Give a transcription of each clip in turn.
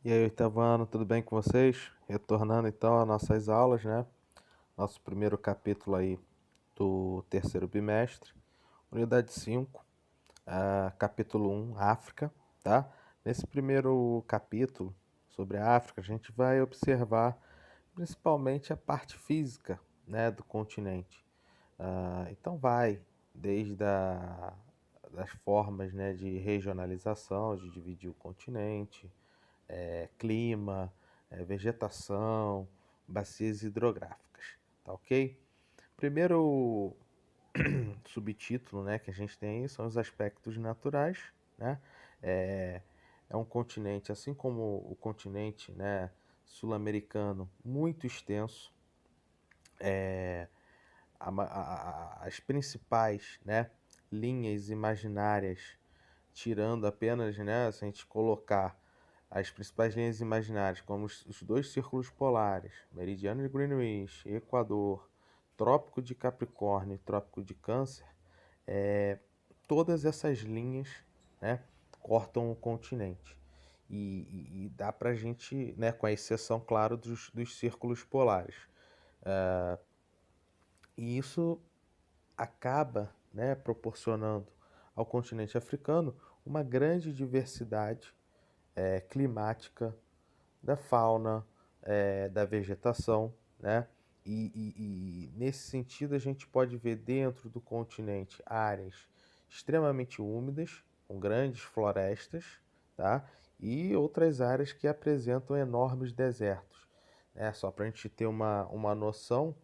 E aí, oitavo ano, tudo bem com vocês? Retornando então às nossas aulas, né? Nosso primeiro capítulo aí do terceiro bimestre, unidade 5, capítulo um, África, tá? Nesse primeiro capítulo sobre a África, a gente vai observar principalmente a parte física, né, do continente. Então vai desde das formas, né, de regionalização, de dividir o continente, clima, vegetação, bacias hidrográficas, tá ok? Primeiro subtítulo, né, que a gente tem aí são os aspectos naturais, né? É, é um continente, assim como o continente, né, sul-americano, muito extenso. As principais, né, linhas imaginárias, tirando apenas, né, se a gente colocar as principais linhas imaginárias, como os dois círculos polares, meridiano de Greenwich, Equador, Trópico de Capricórnio e Trópico de Câncer, todas essas linhas, né, cortam o continente. E dá pra gente, né, com a exceção, claro, dos círculos polares. E isso acaba, né, proporcionando ao continente africano uma grande diversidade climática, da fauna, da vegetação, né? E nesse sentido a gente pode ver dentro do continente áreas extremamente úmidas, com grandes florestas, tá? E outras áreas que apresentam enormes desertos, né? Só para a gente ter uma noção,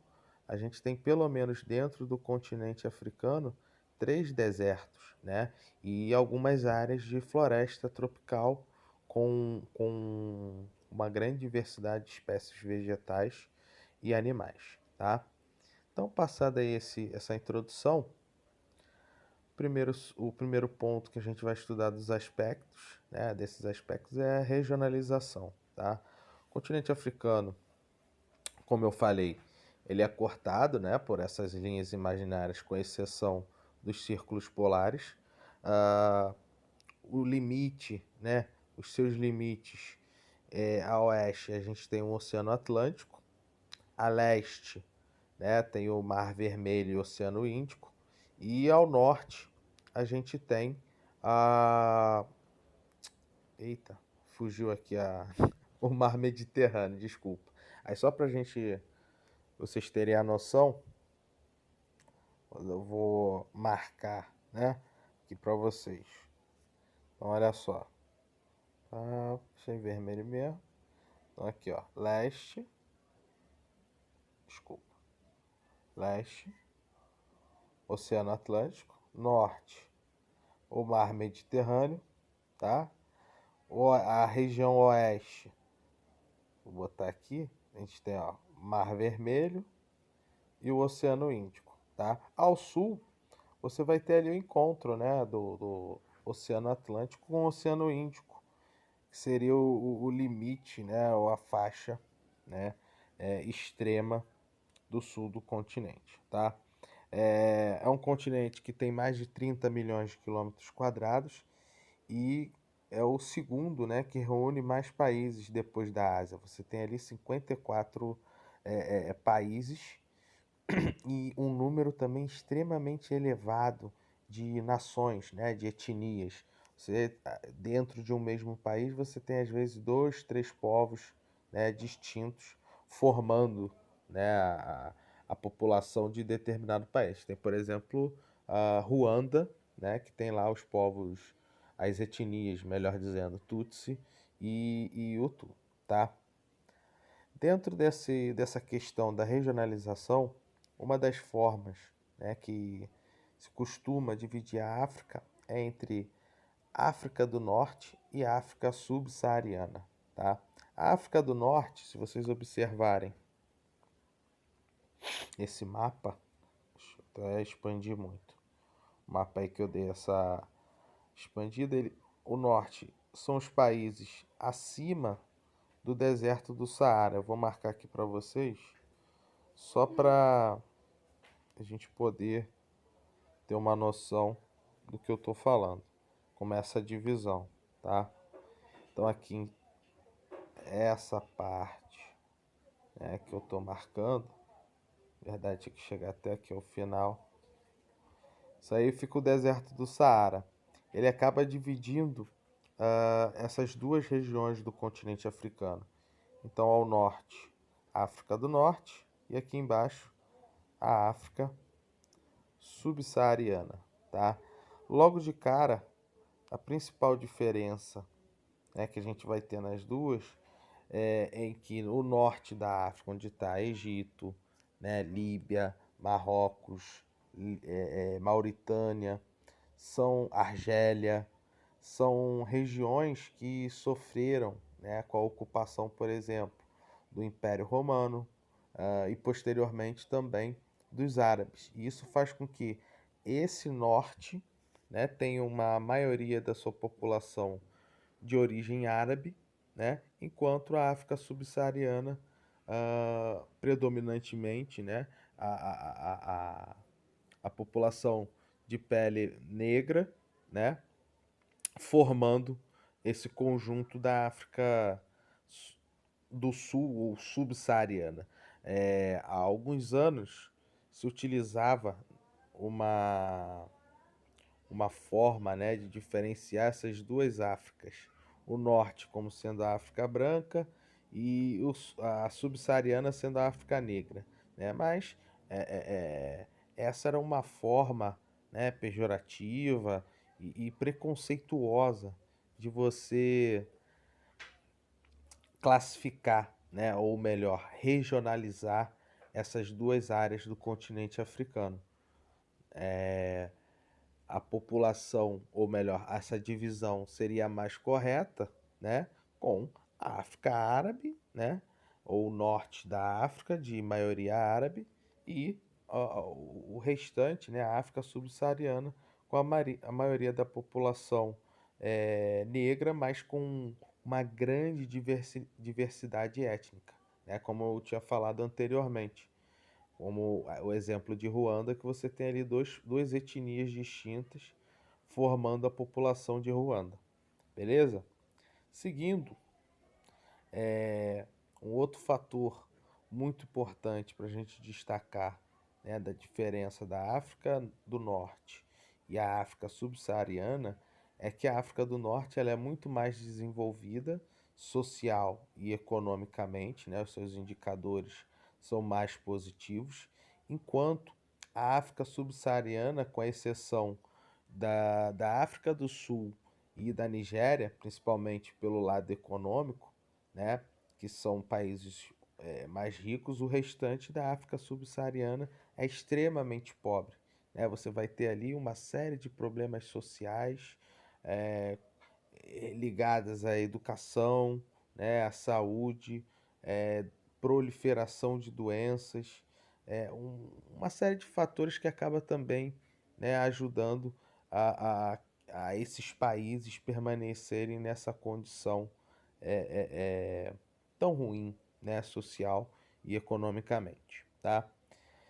a gente tem pelo menos dentro do continente africano três desertos, né? E algumas áreas de floresta tropical com uma grande diversidade de espécies vegetais e animais, tá? Então, passada aí essa introdução, o primeiro ponto que a gente vai estudar dos aspectos, né, desses aspectos é a regionalização, tá? O continente africano, como eu falei, ele é cortado, né, por essas linhas imaginárias, com exceção dos círculos polares. Ah, o limite, né, os seus limites, a oeste a gente tem o Oceano Atlântico, a leste, né, tem o Mar Vermelho e o Oceano Índico, e ao norte a gente tem a. Eita, fugiu aqui o Mar Mediterrâneo, desculpa. Aí só pra gente, vocês terem a noção, eu vou marcar, né, aqui pra vocês. Então olha só, sem vermelho mesmo. Então aqui ó, leste, desculpa, leste, Oceano Atlântico, norte, o Mar Mediterrâneo, tá? A região oeste, vou botar aqui, a gente tem ó, Mar Vermelho e o Oceano Índico, tá? Ao sul, você vai ter ali o encontro, né, do Oceano Atlântico com o Oceano Índico, que seria o limite, né, ou a faixa, né, extrema do sul do continente, tá? É um continente que tem mais de 30 milhões de quilômetros quadrados e é o segundo, né, que reúne mais países depois da Ásia. Você tem ali 54 países e um número também extremamente elevado de nações, né, de etnias. Dentro de um mesmo país, você tem às vezes dois, três povos, né, distintos formando, né, a população de determinado país. Tem, por exemplo, a Ruanda, né, que tem lá os povos, as etnias, melhor dizendo, Tutsi e Hutu, tá? Dentro dessa questão da regionalização, uma das formas, né, que se costuma dividir a África é entre África do Norte e África subsaariana, tá? A África do Norte, se vocês observarem esse mapa, deixa eu até expandir muito. O mapa aí que eu dei essa expandida, o norte são os países acima do deserto do Saara. Eu vou marcar aqui para vocês, só para a gente poder ter uma noção do que eu estou falando, como essa divisão, tá? Então aqui essa parte, né, que eu estou marcando, na verdade tinha que chegar até aqui ao final. Isso aí fica o deserto do Saara. Ele acaba dividindo essas duas regiões do continente africano. Então, ao norte, a África do Norte, e aqui embaixo, a África subsaariana, tá? Logo de cara, a principal diferença, né, que a gente vai ter nas duas é em que o norte da África, onde está Egito, né, Líbia, Marrocos, Mauritânia, são Argélia, são regiões que sofreram, né, com a ocupação, por exemplo, do Império Romano, e posteriormente também dos árabes. E isso faz com que esse norte, né, tenha uma maioria da sua população de origem árabe, né, enquanto a África subsaariana, predominantemente, né, a, a, a, a, a população de pele negra, né, formando esse conjunto da África do Sul ou subsaariana. Há alguns anos se utilizava uma, uma forma, né, de diferenciar essas duas Áfricas. O norte como sendo a África branca e a subsaariana sendo a África negra. Né? Mas essa era uma forma, né, pejorativa e preconceituosa de você classificar, né, ou melhor, regionalizar essas duas áreas do continente africano. A população, ou melhor, essa divisão seria mais correta, né, com a África árabe, né, ou o norte da África de maioria árabe e o restante, né, a África subsaariana com a maioria da população negra, mas com uma grande diversidade étnica, né, como eu tinha falado anteriormente. Como o exemplo de Ruanda, que você tem ali duas etnias distintas formando a população de Ruanda. Beleza? Seguindo, um outro fator muito importante para a gente destacar, né, da diferença da África do Norte e a África subsaariana é que a África do Norte ela é muito mais desenvolvida social e economicamente, né, os seus indicadores são mais positivos, enquanto a África subsaariana, com a exceção da África do Sul e da Nigéria, principalmente pelo lado econômico, né, que são países mais ricos, o restante da África subsaariana é extremamente pobre. Né? Você vai ter ali uma série de problemas sociais é, ligadas à educação, né, à saúde, é, proliferação de doenças, uma série de fatores que acaba também, né, ajudando a, a, a esses países permanecerem nessa condição é, tão ruim, né, social e economicamente, tá?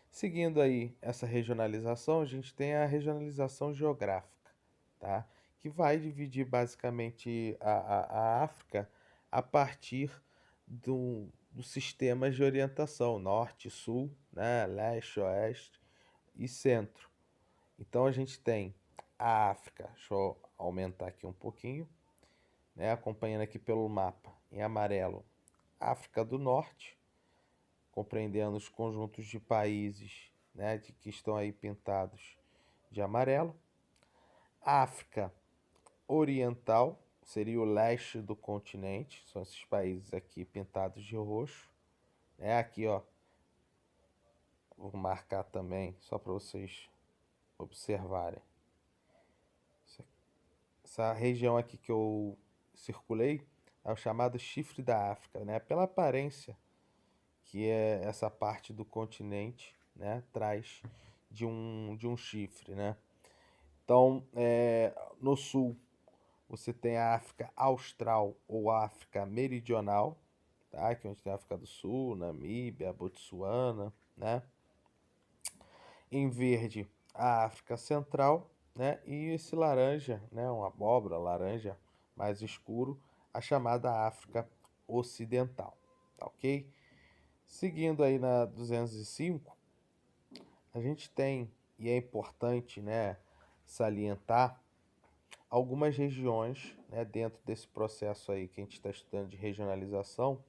Seguindo aí essa regionalização, a gente tem a regionalização geográfica, tá? Que vai dividir basicamente a África a partir do sistema de orientação, norte, sul, né, leste, oeste e centro. Então a gente tem a África, deixa eu aumentar aqui um pouquinho, né, acompanhando aqui pelo mapa, em amarelo, África do Norte, compreendendo os conjuntos de países, né, que estão aí pintados de amarelo. África Oriental seria o leste do continente, são esses países aqui pintados de roxo. Aqui, ó, vou marcar também, só para vocês observarem. Essa região aqui que eu circulei é o chamado chifre da África, né? Pela aparência que é essa parte do continente, né, traz de um chifre, né? Então, no sul você tem a África Austral ou África Meridional, tá? Que é onde tem a África do Sul, Namíbia, Botsuana, né? Em verde, a África Central, né? E esse laranja, né? Uma abóbora laranja mais escuro, a chamada África ocidental, tá ok? Seguindo aí na 205, a gente tem, e é importante, né, salientar, algumas regiões, né, dentro desse processo aí que a gente está estudando de regionalização,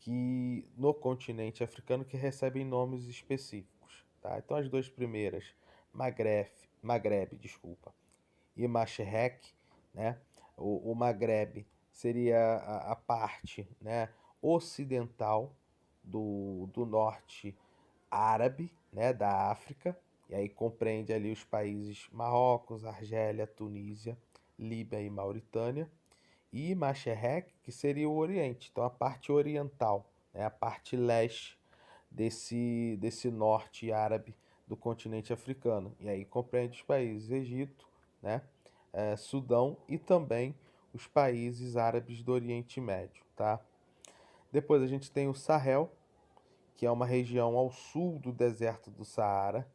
que no continente africano que recebem nomes específicos, tá? Então as duas primeiras, Maghreb, desculpa, e Mashrek, né? O Maghreb seria a parte, né, ocidental do norte árabe, né, da África, e aí compreende ali os países Marrocos, Argélia, Tunísia, Líbia e Mauritânia, e Mashrek, que seria o Oriente, então a parte oriental, né, a parte leste desse norte árabe do continente africano. E aí compreende os países Egito, né, Sudão e também os países árabes do Oriente Médio, tá? Depois a gente tem o Sahel, que é uma região ao sul do deserto do Saara.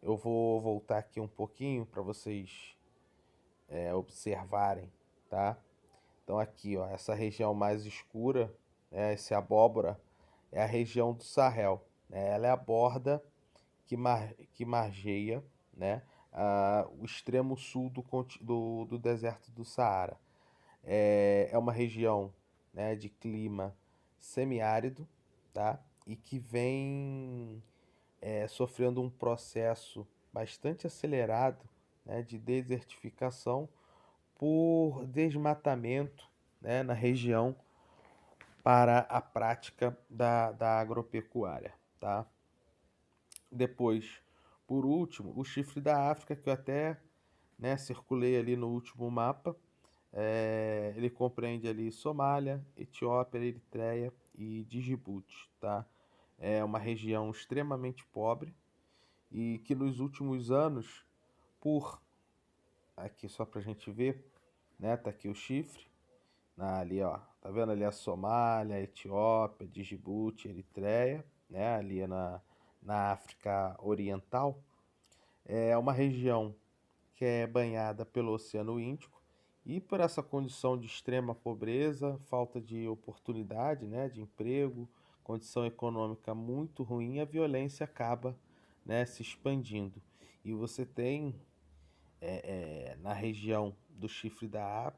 Eu vou voltar aqui um pouquinho para vocês observarem, tá? Então aqui, ó, essa região mais escura, né, esse abóbora, é a região do Sahel, né? Ela é a borda que margeia, né, o extremo sul do deserto do Saara. É uma região, né, de clima semiárido, tá? E que vem sofrendo um processo bastante acelerado, né, de desertificação por desmatamento, né, na região para a prática da agropecuária, tá? Depois, por último, o chifre da África, que eu até, né, circulei ali no último mapa. Ele compreende ali Somália, Etiópia, Eritreia e Djibouti, tá? É uma região extremamente pobre e que nos últimos anos, por aqui só pra gente ver, né? Tá aqui o chifre, ali ó, tá vendo ali a Somália, a Etiópia, Djibouti, Eritreia, né? Ali na África Oriental. É uma região que é banhada pelo Oceano Índico e por essa condição de extrema pobreza, falta de oportunidade, né, de emprego, condição econômica muito ruim, a violência acaba, né, se expandindo. E você tem na região do chifre da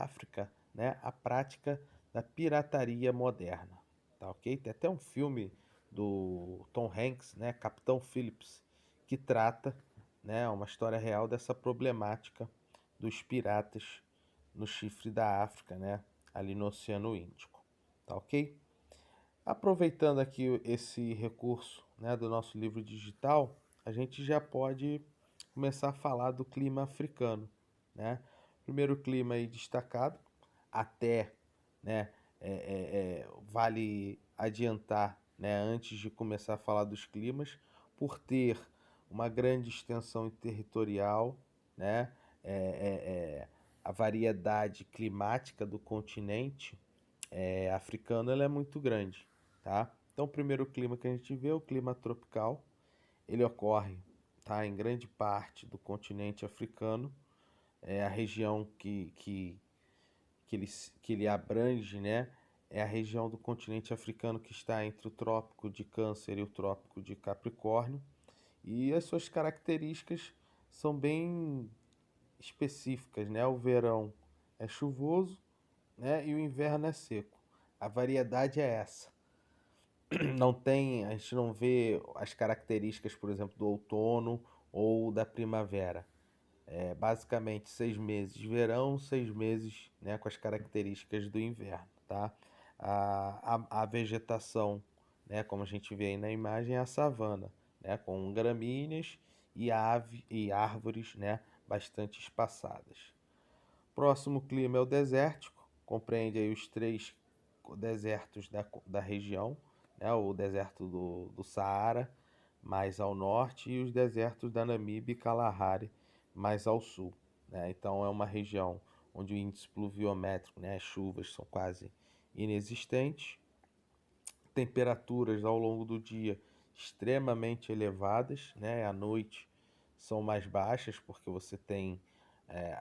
África, né, a prática da pirataria moderna, tá ok? Tem até um filme do Tom Hanks, né, Capitão Phillips, que trata, né, uma história real dessa problemática dos piratas no chifre da África, né, ali no Oceano Índico, tá ok? Aproveitando aqui esse recurso, né, do nosso livro digital, a gente já pode começar a falar do clima africano, né? Primeiro clima aí destacado, até, né, vale adiantar, né, antes de começar a falar dos climas, por ter uma grande extensão territorial, né, a variedade climática do continente africano ela é muito grande, tá? Então, o primeiro clima que a gente vê é o clima tropical. Ele ocorre, tá, em grande parte do continente africano. É a região que ele abrange, né? É a região do continente africano que está entre o Trópico de Câncer e o Trópico de Capricórnio. E as suas características são bem específicas, né? O verão é chuvoso, né? E o inverno é seco. A variedade é essa. Não tem, a gente não vê as características, por exemplo, do outono ou da primavera. É basicamente 6 meses de verão, 6 meses, né, com as características do inverno, tá? A vegetação, né, como a gente vê aí na imagem, é a savana, né, com gramíneas e árvores, né, bastante espaçadas. Próximo clima é o desértico, compreende aí os três desertos da região, né? O deserto do Saara, mais ao norte, e os desertos da Namíbia e Kalahari, mais ao sul, né? Então é uma região onde o índice pluviométrico, né, as chuvas são quase inexistentes, temperaturas ao longo do dia extremamente elevadas, né? À noite são mais baixas porque você tem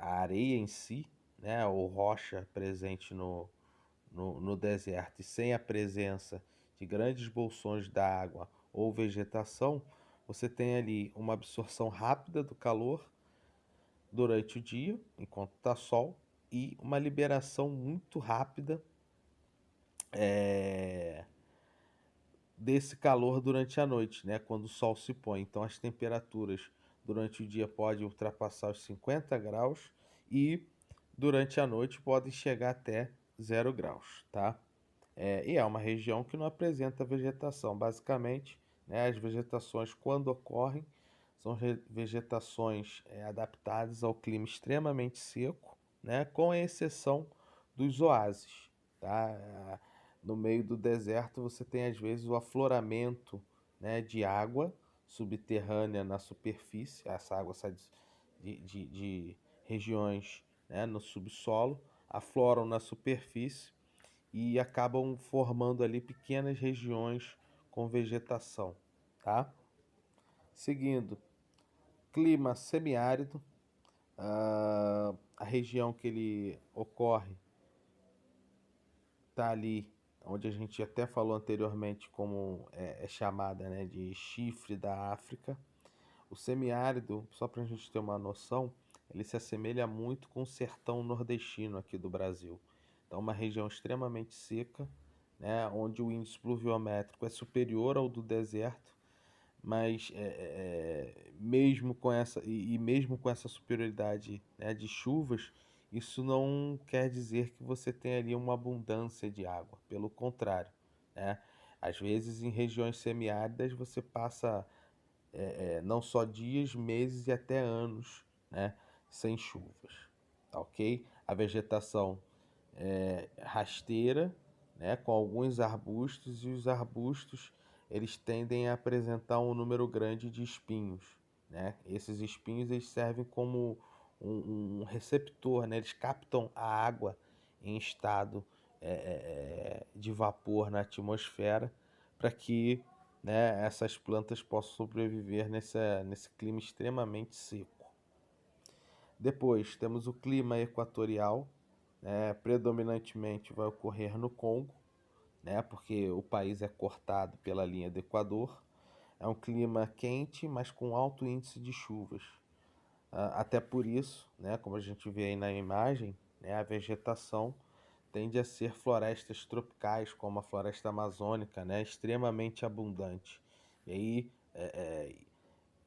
a areia em si, né? Ou rocha presente no deserto e sem a presença de grandes bolsões d'água ou vegetação, você tem ali uma absorção rápida do calor durante o dia, enquanto está sol, e uma liberação muito rápida é, desse calor durante a noite, né, quando o sol se põe. Então as temperaturas durante o dia podem ultrapassar os 50 graus e durante a noite podem chegar até 0 graus, tá? E é uma região que não apresenta vegetação. Basicamente, né, as vegetações, quando ocorrem, são vegetações adaptadas ao clima extremamente seco, né, com a exceção dos oásis. Tá? No meio do deserto, você tem às vezes o afloramento, né, de água subterrânea na superfície. Essa água sai de regiões, né, no subsolo, afloram na superfície e acabam formando ali pequenas regiões com vegetação, tá? Seguindo, clima semiárido, a região que ele ocorre está ali, onde a gente até falou anteriormente como é chamada, né, de chifre da África. O semiárido, só para a gente ter uma noção, ele se assemelha muito com o sertão nordestino aqui do Brasil. Então, uma região extremamente seca, né, onde o índice pluviométrico é superior ao do deserto, mas mesmo com essa e mesmo com essa superioridade, né, de chuvas, isso não quer dizer que você tem ali uma abundância de água. Pelo contrário, né? Às vezes em regiões semiáridas você passa não só dias, meses e até anos, né, sem chuvas, tá ok? A vegetação é rasteira, né, com alguns arbustos, e os arbustos eles tendem a apresentar um número grande de espinhos, né? Esses espinhos eles servem como um receptor, né? Eles captam a água em estado de vapor na atmosfera para que, né, essas plantas possam sobreviver nesse clima extremamente seco. Depois temos o clima equatorial, né, predominantemente vai ocorrer no Congo, né, porque o país é cortado pela linha do Equador. É um clima quente, mas com alto índice de chuvas. Até por isso, né, como a gente vê aí na imagem, né, a vegetação tende a ser florestas tropicais, como a floresta amazônica, né, extremamente abundante. E aí,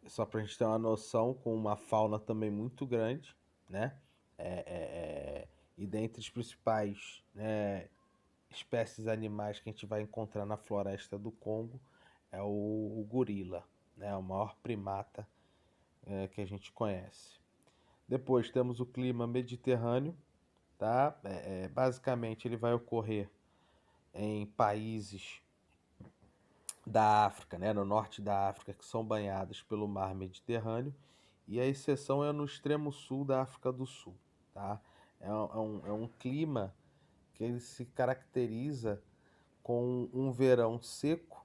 só para a gente ter uma noção, com uma fauna também muito grande, né? E dentre os principais, né, espécies animais que a gente vai encontrar na floresta do Congo é o gorila, né? O maior primata que a gente conhece. Depois temos o clima mediterrâneo, tá? Basicamente ele vai ocorrer em países da África, né, no norte da África, que são banhadas pelo mar Mediterrâneo, e a exceção é no extremo sul da África do Sul, tá? É um clima que ele se caracteriza com um verão seco,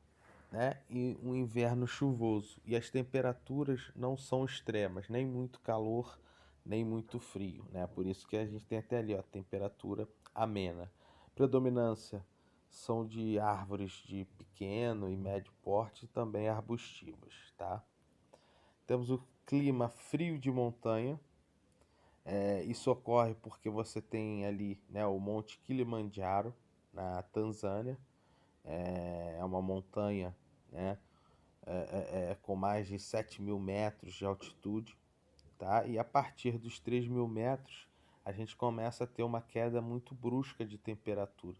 né, e um inverno chuvoso, e as temperaturas não são extremas, nem muito calor, nem muito frio, né? Por isso que a gente tem até ali, ó, temperatura amena. Predominância são de árvores de pequeno e médio porte e também arbustivas, tá? Temos o clima frio de montanha. Isso ocorre porque você tem ali, né, o Monte Kilimanjaro, na Tanzânia. É uma montanha, né, com mais de 7.000 metros de altitude, tá? E a partir dos 3.000 metros, a gente começa a ter uma queda muito brusca de temperatura,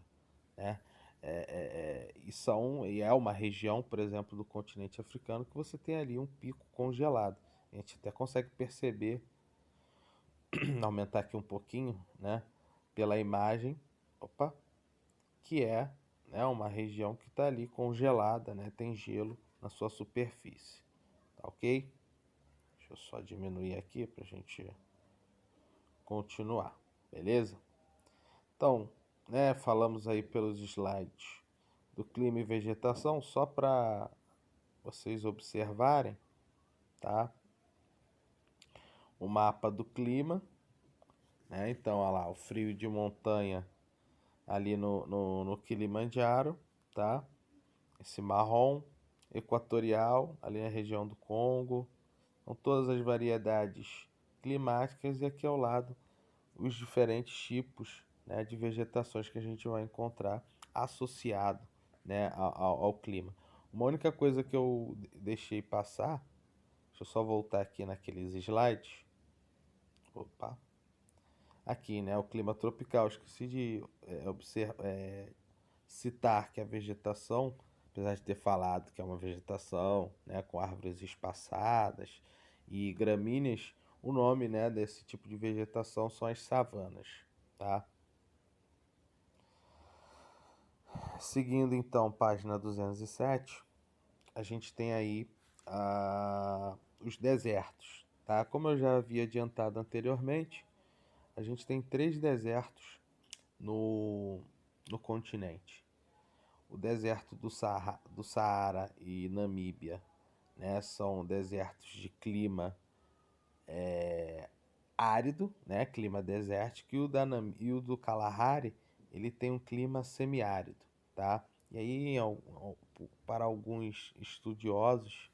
né? E é uma região, por exemplo, do continente africano que você tem ali um pico congelado. A gente até consegue perceber, aumentar aqui um pouquinho, né, pela imagem, opa, que é, né, uma região que está ali congelada, né, tem gelo na sua superfície, tá ok? Deixa eu só diminuir aqui para a gente continuar, beleza? Então, né, falamos aí pelos slides do clima e vegetação, só para vocês observarem, tá? O mapa do clima, né? Então, olha lá, o frio de montanha ali no Kilimanjaro, tá? Esse marrom equatorial, ali na região do Congo. São todas as variedades climáticas e aqui ao lado os diferentes tipos, né, de vegetações que a gente vai encontrar associado, né, ao clima. Uma única coisa que eu deixei passar, deixa eu só voltar aqui naqueles slides. Opa, aqui, né, o clima tropical. Esqueci de citar que a vegetação, apesar de ter falado que é uma vegetação, né, com árvores espaçadas e gramíneas, o nome, né, desse tipo de vegetação são as savanas, tá? Seguindo então, página 207, a gente tem aí os desertos, tá? Como eu já havia adiantado anteriormente, a gente tem 3 desertos no, no continente. O deserto do Saara e Namíbia, né, são desertos de clima árido, né, clima desértico, e o do Kalahari, ele tem um clima semiárido, tá? E aí, para alguns estudiosos,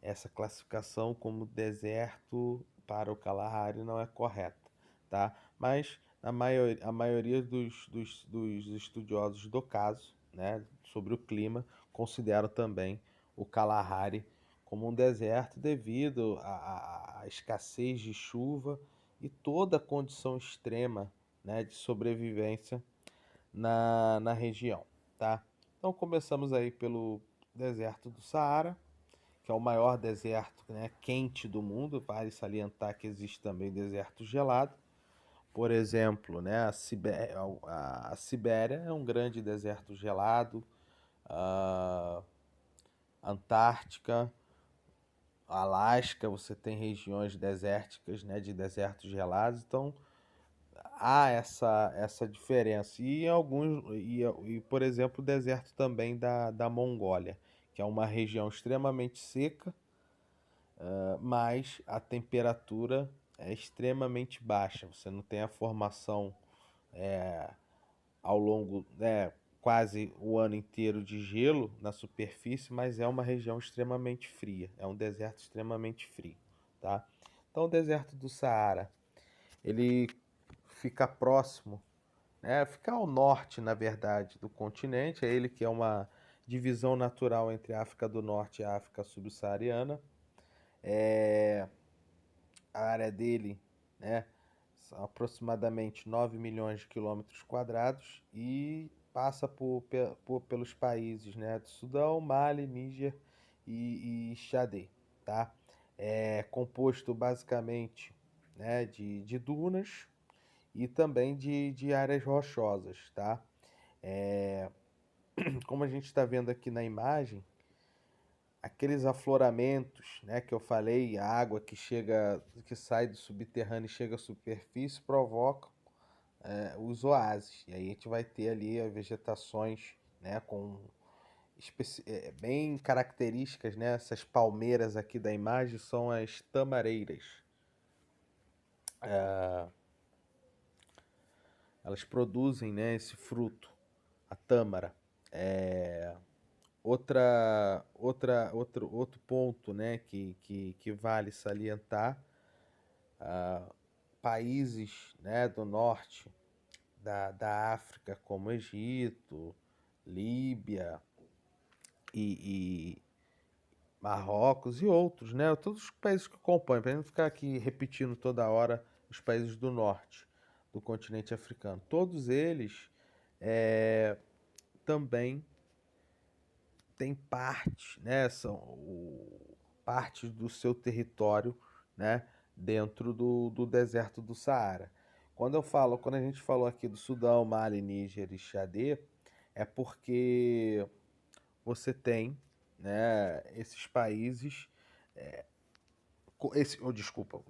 essa classificação como deserto para o Kalahari não é correta, tá? Mas a maioria dos estudiosos do caso, né, sobre o clima, consideram também o Kalahari como um deserto devido à escassez de chuva e toda a condição extrema, né, de sobrevivência na região, tá? Então começamos aí pelo deserto do Saara, que é o maior deserto, né, quente do mundo. Vale salientar que existe também deserto gelado. Por exemplo, né, a Sibéria é um grande deserto gelado, a Antártica, Alasca, você tem regiões desérticas, né, de desertos gelados, então há essa diferença. Por exemplo, o deserto também da Mongólia, que é uma região extremamente seca, mas a temperatura é extremamente baixa. Você não tem a formação ao longo, né, quase o ano inteiro de gelo na superfície, mas é uma região extremamente fria. É um deserto extremamente frio, tá? Então, o deserto do Saara, ele fica próximo, né, fica ao norte, na verdade, do continente. É ele que é uma divisão natural entre a África do Norte e a África subsaariana. É, a área dele, né, são aproximadamente 9 milhões de quilômetros quadrados e passa pelos países, né, do Sudão, Mali, Níger e Chade, tá? É composto basicamente, né, de dunas e também de áreas rochosas, tá? Como a gente está vendo aqui na imagem, aqueles afloramentos, né, que eu falei, a água que sai do subterrâneo e chega à superfície, provocam os oásis. E aí a gente vai ter ali as vegetações, né, bem características, né? Essas palmeiras aqui da imagem são as tamareiras. Elas produzem, né, esse fruto, a tâmara. É, outro ponto, né, que vale salientar, países, né, do norte da África, como Egito, Líbia e Marrocos e outros, né, todos os países que compõem, para não ficar aqui repetindo toda hora os países do norte do continente africano. Todos eles também têm partes, né, partes do seu território, né, dentro do deserto do Saara. Quando a gente falou aqui do Sudão, Mali, Níger e Chade, é porque você tem, né, esses países,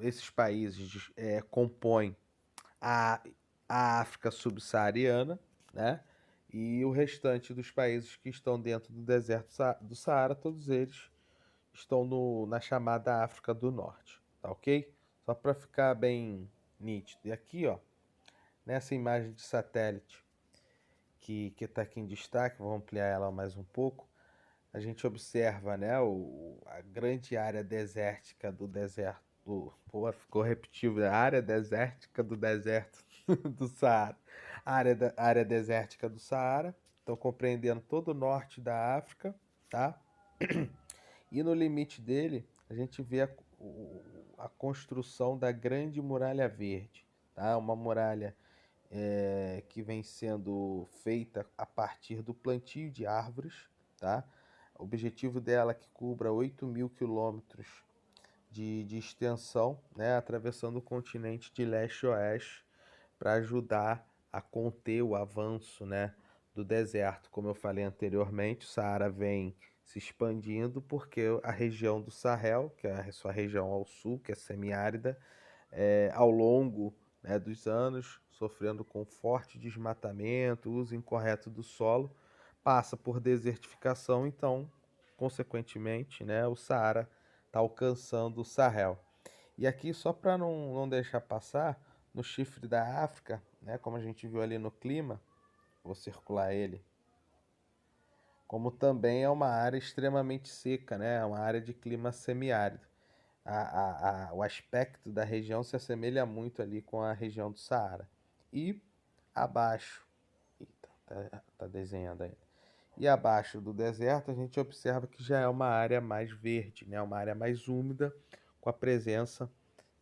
esses países compõem a, a África subsaariana, né, e o restante dos países que estão dentro do deserto do Saara, todos eles estão na chamada África do Norte, tá ok? Só para ficar bem nítido. E aqui, ó, nessa imagem de satélite que está aqui em destaque, vou ampliar ela mais um pouco. A gente observa, né, a grande área desértica do deserto. Pô, ficou repetitivo, a área desértica do deserto do Saara. A área desértica do Saara, então compreendendo todo o norte da África, tá? E no limite dele, a gente vê a construção da Grande Muralha Verde, tá? Uma muralha que vem sendo feita a partir do plantio de árvores, tá? O objetivo dela é que cubra 8.000 quilômetros de extensão, né? Atravessando o continente de leste a oeste, para ajudar a conter o avanço, né, do deserto. Como eu falei anteriormente, o Saara vem se expandindo porque a região do Sahel, que é a sua região ao sul, que é semiárida, ao longo, né, dos anos, sofrendo com forte desmatamento, uso incorreto do solo, passa por desertificação, então, consequentemente, né, o Saara está alcançando o Sahel. E aqui, só para não deixar passar, no chifre da África, né, como a gente viu ali no clima, vou circular ele, como também é uma área extremamente seca, né, uma área de clima semiárido. O aspecto da região se assemelha muito ali com a região do Saara. E abaixo, eita, tá desenhando aí. E abaixo do deserto a gente observa que já é uma área mais verde, né, uma área mais úmida, com a presença,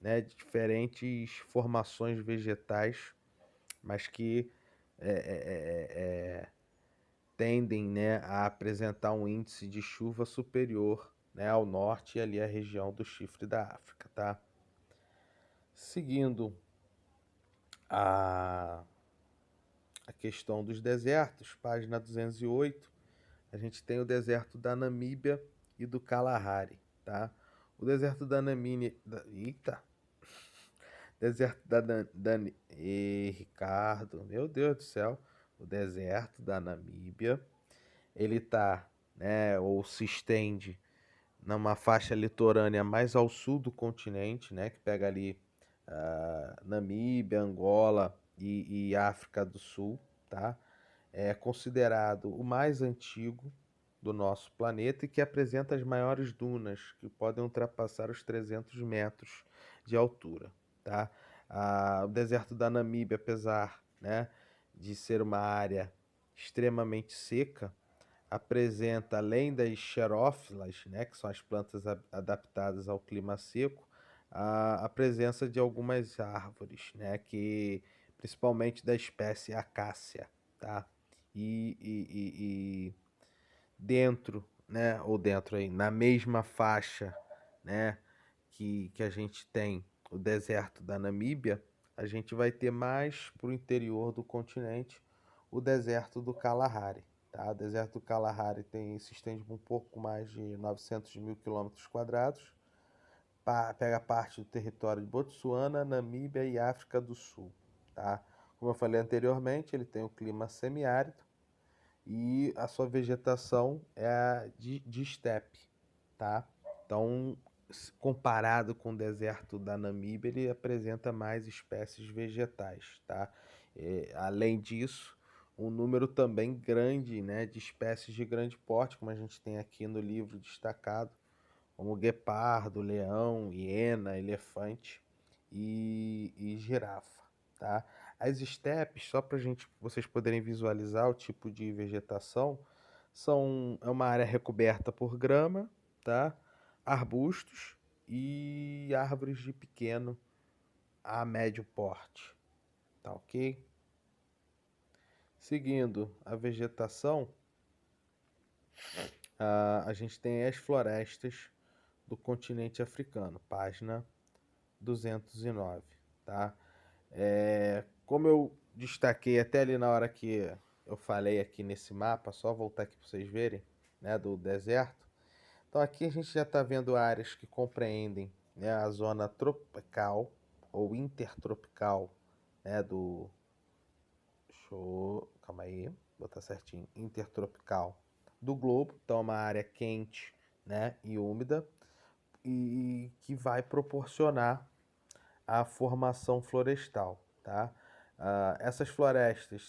né, de diferentes formações vegetais, mas que é, é, é, é, tendem, né, a apresentar um índice de chuva superior, né, ao norte e ali a região do chifre da África, tá? Seguindo a, a questão dos desertos, página 208, a gente tem o deserto da Namíbia e do Kalahari, tá? O deserto da Namíbia... Eita! Deserto Ricardo, meu Deus do céu. O deserto da Namíbia, ele tá, né, ou se estende numa faixa litorânea mais ao sul do continente, né, que pega ali Namíbia, Angola e África do Sul, tá? É considerado o mais antigo do nosso planeta e que apresenta as maiores dunas, que podem ultrapassar os 300 metros de altura, tá? O deserto da Namíbia, apesar, né, de ser uma área extremamente seca, apresenta, além das xerófilas, né, que são as plantas adaptadas ao clima seco, a presença de algumas árvores, né, que principalmente da espécie acácia, tá? E dentro, né, ou dentro aí, na mesma faixa, né, que a gente tem o deserto da Namíbia, a gente vai ter mais para o interior do continente o deserto do Kalahari. Tá? O deserto do Kalahari se estende por um pouco mais de 900 mil quilômetros quadrados, pega parte do território de Botsuana, Namíbia e África do Sul. Tá? Como eu falei anteriormente, ele tem um clima semiárido e a sua vegetação é a de estepe, tá? Então, comparado com o deserto da Namíbia, ele apresenta mais espécies vegetais, tá? Além disso, um número também grande, né, de espécies de grande porte, como a gente tem aqui no livro destacado, como guepardo, leão, hiena, elefante e girafa, tá? As estepes, só para vocês poderem visualizar o tipo de vegetação, é uma área recoberta por grama, tá? Arbustos e árvores de pequeno a médio porte, tá ok? Seguindo a vegetação, a gente tem as florestas do continente africano, página 209, tá? Como eu destaquei até ali na hora que eu falei aqui nesse mapa, só voltar aqui para vocês verem, né, do deserto. Então aqui a gente já está vendo áreas que compreendem, né, a zona tropical ou intertropical, né, calma aí, botar certinho, intertropical do globo. Então é uma área quente, né, e úmida e que vai proporcionar a formação florestal, tá? Essas florestas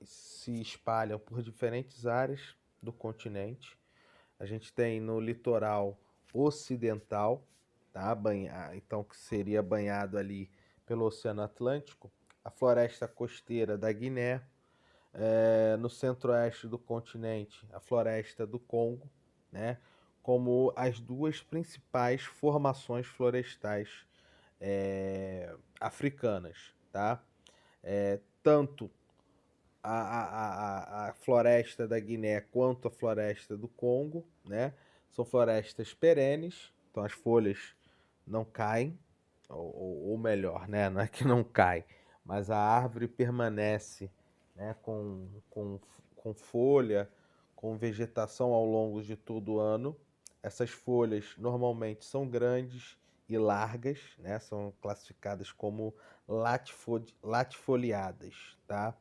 se espalham por diferentes áreas do continente. A gente tem no litoral ocidental, tá? Então que seria banhado ali pelo Oceano Atlântico, a floresta costeira da Guiné, no centro-oeste do continente, a floresta do Congo, né? Como as duas principais formações florestais africanas, tá? Tanto a floresta da Guiné quanto a floresta do Congo, né? São florestas perenes, então as folhas não caem, ou melhor, né? Não é que não cai, mas a árvore permanece, né? Com folha, com vegetação ao longo de todo o ano. Essas folhas normalmente são grandes e largas, né? São classificadas como latifoliadas, tá?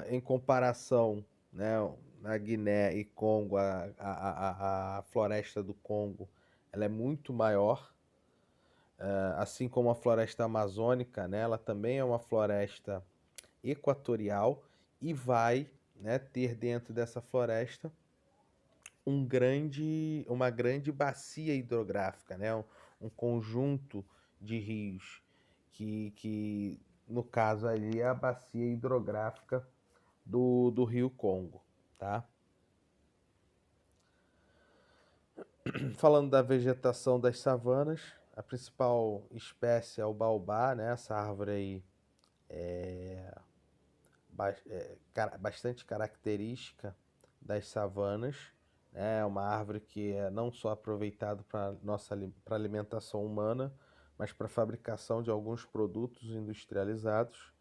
Em comparação, né, na Guiné e Congo, a floresta do Congo, ela é muito maior, assim como a floresta amazônica, né, ela também é uma floresta equatorial e vai, né, ter dentro dessa floresta uma grande bacia hidrográfica, né, um conjunto de rios que no caso ali é a bacia hidrográfica do rio Congo, tá? Falando da vegetação das savanas, a principal espécie é o baobá, né? Essa árvore aí bastante característica das savanas, né? É uma árvore que é não só aproveitada para nossa para alimentação humana, mas para fabricação de alguns produtos industrializados.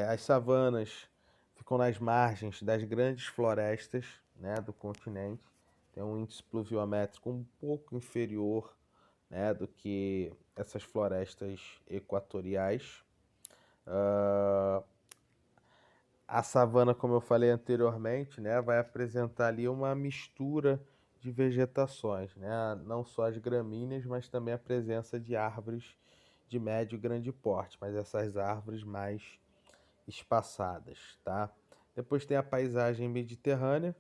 As savanas ficam nas margens das grandes florestas, né, do continente. Tem um índice pluviométrico um pouco inferior, né, do que essas florestas equatoriais. A savana, como eu falei anteriormente, né, vai apresentar ali uma mistura de vegetações, né, não só as gramíneas, mas também a presença de árvores de médio e grande porte, mas essas árvores mais espaçadas, tá? Depois tem a paisagem mediterrânea,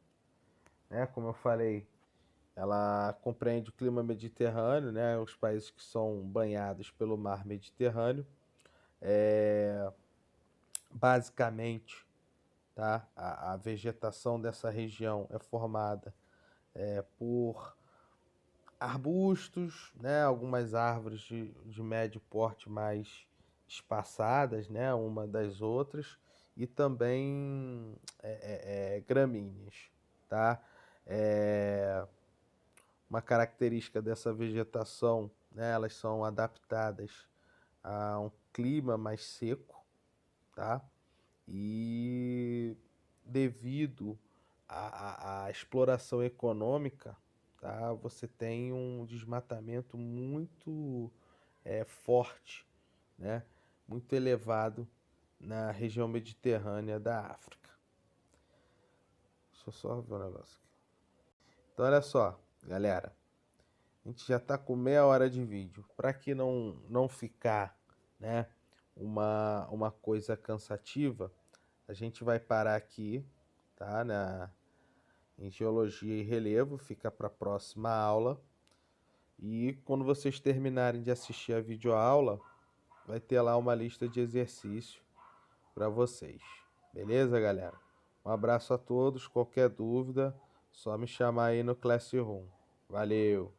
né? Como eu falei, ela compreende o clima mediterrâneo, né? Os países que são banhados pelo mar Mediterrâneo. Basicamente, tá? A vegetação dessa região é formada por arbustos, né? Algumas árvores de médio porte mais espaçadas, né? Uma das outras, e também gramíneas, tá? É, uma característica dessa vegetação, né? Elas são adaptadas a um clima mais seco, tá? E devido à exploração econômica, tá? Você tem um desmatamento muito forte, né? Muito elevado na região mediterrânea da África. Deixa eu só ver um negócio aqui. Então, olha só, galera. A gente já está com meia hora de vídeo. Para que não ficar, né, uma coisa cansativa, a gente vai parar aqui, tá? Em geologia e relevo, fica para a próxima aula. E quando vocês terminarem de assistir a videoaula, vai ter lá uma lista de exercício para vocês. Beleza, galera? Um abraço a todos. Qualquer dúvida, só me chamar aí no Classroom. Valeu!